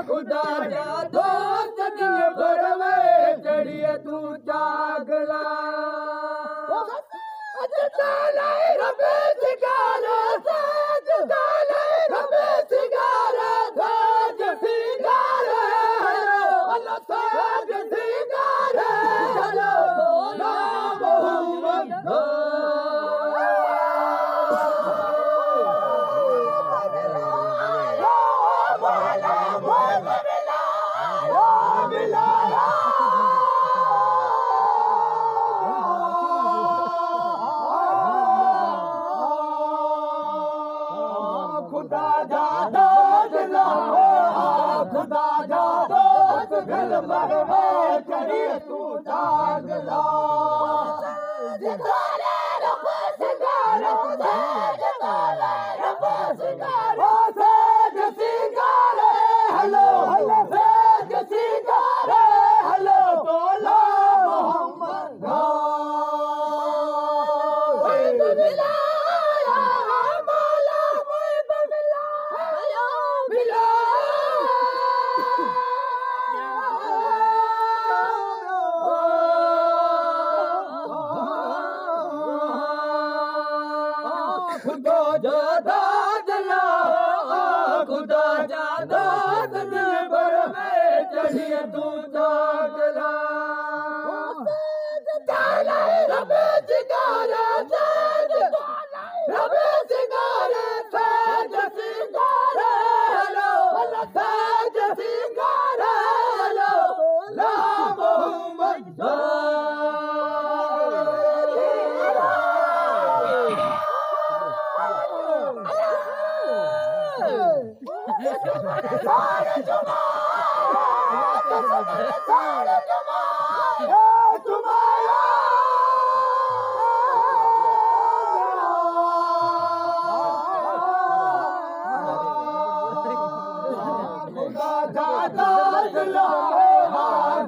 खुदा जा दोस्त दिन भर में चढ़िए तू जागला रबे सिगारे साज डाले रबे सिगारे साज सिगारे हेलो साज सिगारे हेलो नाम मोहम्मद खुदा जा दोस्त दिल भर में चढ़िए तू जागला सिगारे रब सिगारे साज डाले रब सिगारे साज सिगारे हेलो हेलो साज सिगारे हेलो तोला मोहम्मद खुदा जा दादला खुदा जा दाद दिल भर में चढ़िए तू जागला रबे सिगारे साज रबे सिगारे साज सिगारे हेलो साज सिगारे हेलो ला मोहम्मद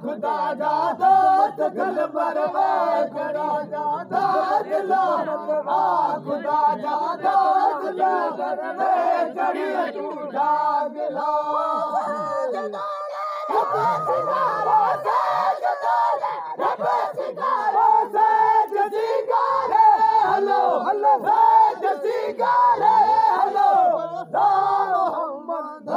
खुदा जा दोस्त दिल भर में चढ़ा जा दादला खुदा जा दोस्त दिल भर में चढ़िए तू जागला हेलो हेलो साज सिगारे हेलो मोहम्मद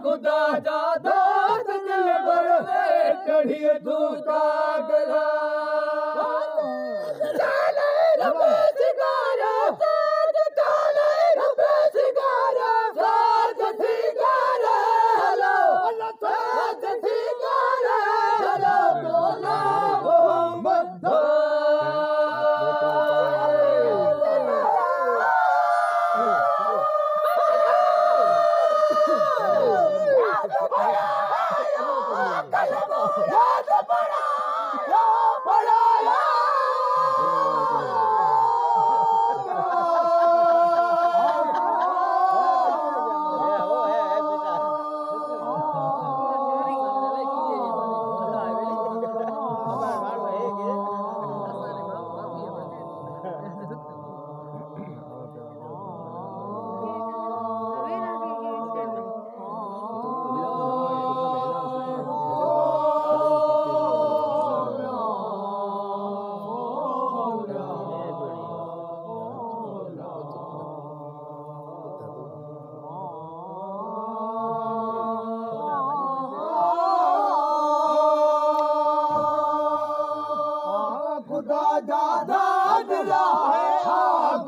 खुदा जा दोस्त दिल भर में चढ़िए तू जागला रबे सिगारे साज डाले रबे सिगारे साज सिगारे हेलो साज सिगारे हेलो तोला मोहम्मद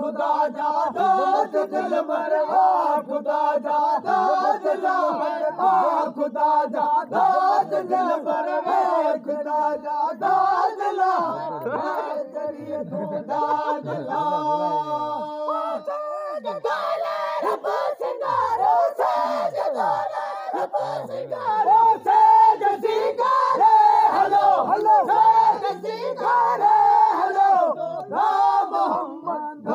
खुदा जा दोस्त दिल भर खुदा जा दोस्त खुदा जा दोस्त दिल भर खुदा जा दोस्त चढ़िए तू दादला रब सिगारे साज डाले रब सिगारे साज सिगारे हलो सिखारे हलो Ram Mohammad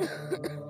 Ha ha ha.